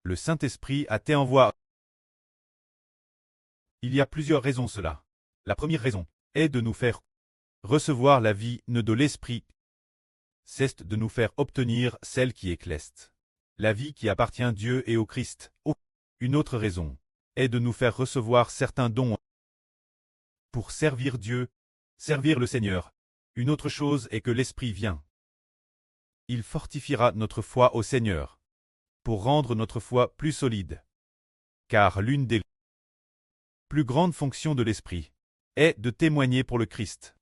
le Saint-Esprit a été envoyé. Il y a plusieurs raisons cela. La première raison est de nous faire recevoir la vie de l'Esprit, c'est de nous faire obtenir celle qui est céleste, la vie qui appartient à Dieu et au Christ. Une autre raison est de nous faire recevoir certains dons pour servir Dieu, servir le Seigneur. Une autre chose est que l'Esprit vient. Il fortifiera notre foi au Seigneur, pour rendre notre foi plus solide. Car l'une des plus grandes fonctions de l'Esprit est de témoigner pour le Christ.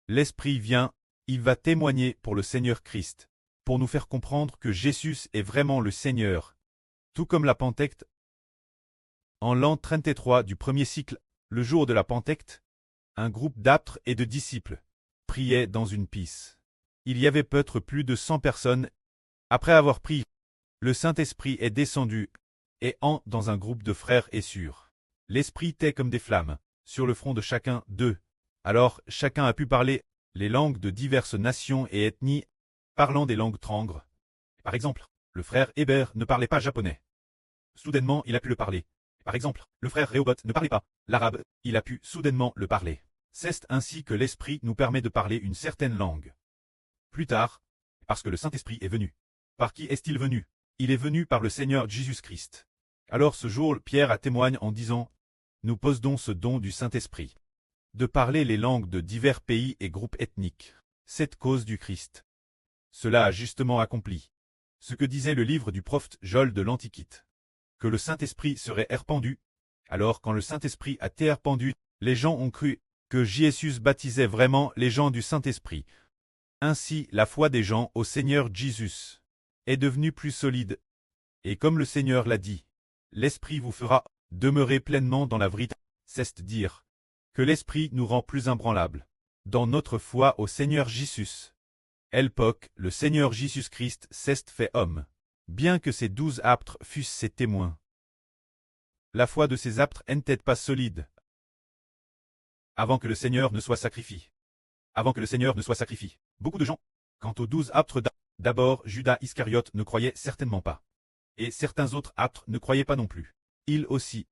L'Esprit vient, il va témoigner pour le Seigneur Christ, pour nous faire comprendre que Jésus est vraiment le Seigneur. Tout comme la Pentecôte. En l'an 33 du premier cycle, le jour de la Pentecôte, un groupe d'apôtres et de disciples priait dans une pièce. Il y avait peut-être plus de 100 personnes. Après avoir prié, le Saint-Esprit est descendu et dans un groupe de frères et sœurs. L'Esprit était comme des flammes sur le front de chacun d'eux. Alors chacun a pu parler les langues de diverses nations et ethnies, parlant des langues étrangères. Par exemple, le frère Hébert ne parlait pas japonais. Soudainement, il a pu le parler. Par exemple, le frère Réhoboth ne parlait pas l'arabe, il a pu soudainement le parler. C'est ainsi que l'Esprit nous permet de parler une certaine langue. Plus tard, parce que le Saint-Esprit est venu. Par qui est-il venu? Il est venu par le Seigneur Jésus-Christ. Alors ce jour, Pierre a témoigné en disant « Nous possédons ce don du Saint-Esprit, de parler les langues de divers pays et groupes ethniques. Cette cause du Christ. Cela a justement accompli ce que disait le livre du prophète Joël de l'Antiquité, que le Saint-Esprit serait répandu. Alors quand le Saint-Esprit a été répandu, les gens ont cru que Jésus baptisait vraiment les gens du Saint-Esprit. Ainsi, la foi des gens au Seigneur Jésus est devenue plus solide. Et comme le Seigneur l'a dit, l'Esprit vous fera demeurer pleinement dans la vérité, c'est-à-dire que l'Esprit nous rend plus imbranlables dans notre foi au Seigneur Jésus. L'époque, le Seigneur Jésus-Christ s'est fait homme, bien que ces 12 apôtres fussent ses témoins. La foi de ces apôtres n'était pas solide. Avant que le Seigneur ne soit sacrifié. Avant que le Seigneur ne soit sacrifié. Beaucoup de gens, quant aux 12 apôtres d'abord, Judas Iscariote ne croyait certainement pas. Et certains autres apôtres ne croyaient pas non plus. Ils aussi.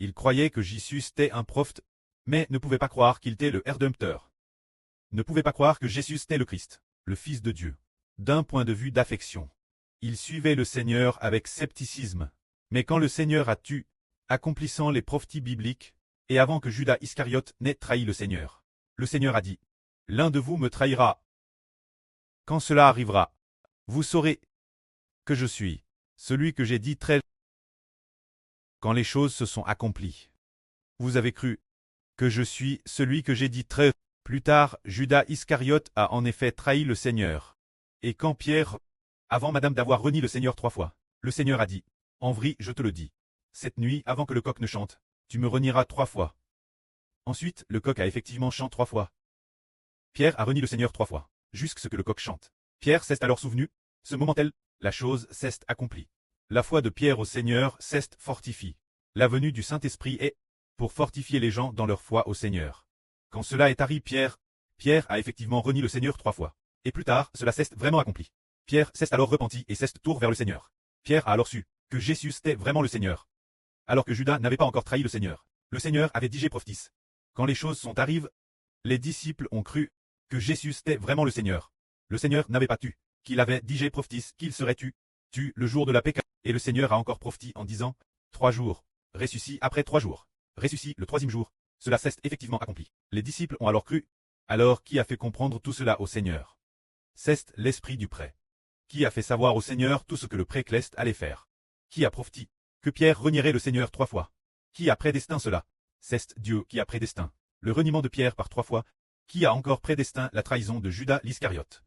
Ils croyaient que Jésus était un prophète, mais ne pouvaient pas croire qu'il était le Rédempteur. Ne pouvaient pas croire que Jésus était le Christ, le Fils de Dieu. D'un point de vue d'affection, ils suivaient le Seigneur avec scepticisme. Mais quand le Seigneur a tué, accomplissant les prophéties bibliques, et avant que Judas Iscariote n'ait trahi le Seigneur, le Seigneur a dit « L'un de vous me trahira. Quand cela arrivera, vous saurez que je suis celui que j'ai dit très quand les choses se sont accomplies. Vous avez cru que je suis celui que j'ai dit très plus tard, Judas Iscariote a en effet trahi le Seigneur. Et quand Pierre, avant madame d'avoir renié le Seigneur 3 fois, le Seigneur a dit « En vrai, je te le dis, cette nuit avant que le coq ne chante, tu me renieras 3 fois. » Ensuite, le coq a effectivement chanté 3 fois. Pierre a renié le Seigneur 3 fois, jusqu'à ce que le coq chante. Pierre s'est alors souvenu, ce moment-là, la chose s'est accomplie. La foi de Pierre au Seigneur s'est fortifiée. La venue du Saint-Esprit est pour fortifier les gens dans leur foi au Seigneur. Quand cela est arrivé, Pierre a effectivement renié le Seigneur 3 fois. Et plus tard, cela s'est vraiment accompli. Pierre s'est alors repenti et s'est tourné vers le Seigneur. Pierre a alors su que Jésus était vraiment le Seigneur. Alors que Judas n'avait pas encore trahi le Seigneur. Le Seigneur avait dit prophétise. Quand les choses sont arrivées, les disciples ont cru que Jésus était vraiment le Seigneur. Le Seigneur n'avait pas tué, qu'il avait dit prophétise qu'il serait tué le jour de la Pâque. Et le Seigneur a encore prophétisé en disant 3 jours, ressuscité après 3 jours, ressuscité le 3e jour. Cela s'est effectivement accompli. Les disciples ont alors cru. Alors qui a fait comprendre tout cela au Seigneur? C'est l'Esprit du prêtre. Qui a fait savoir au Seigneur tout ce que le prêtre céleste allait faire? Qui a prophétisé que Pierre renierait le Seigneur 3 fois? Qui a prédestiné cela? C'est Dieu qui a prédestiné le reniement de Pierre par 3 fois. Qui a encore prédestiné la trahison de Judas l'Iscariote?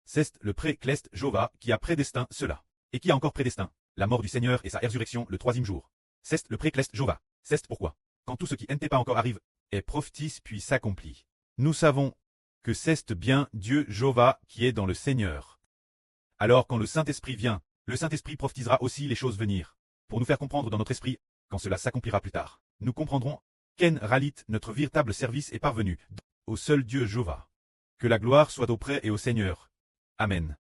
C'est le prêtre céleste Jéhovah qui a prédestiné cela. Et qui a encore prédestiné la mort du Seigneur et sa résurrection le 3e jour? C'est le prêtre céleste Jéhovah. C'est pourquoi, quand tout ce qui n'était pas encore arrive, est prophétisé puis s'accomplit. Nous savons que c'est bien Dieu Jéhovah qui est dans le Seigneur. Alors quand le Saint-Esprit vient, le Saint-Esprit prophétisera aussi les choses venir. Pour nous faire comprendre dans notre esprit, quand cela s'accomplira plus tard, nous comprendrons qu'en réalité notre véritable service est parvenu au seul Dieu Jéhovah. Que la gloire soit auprès et au Seigneur. Amen.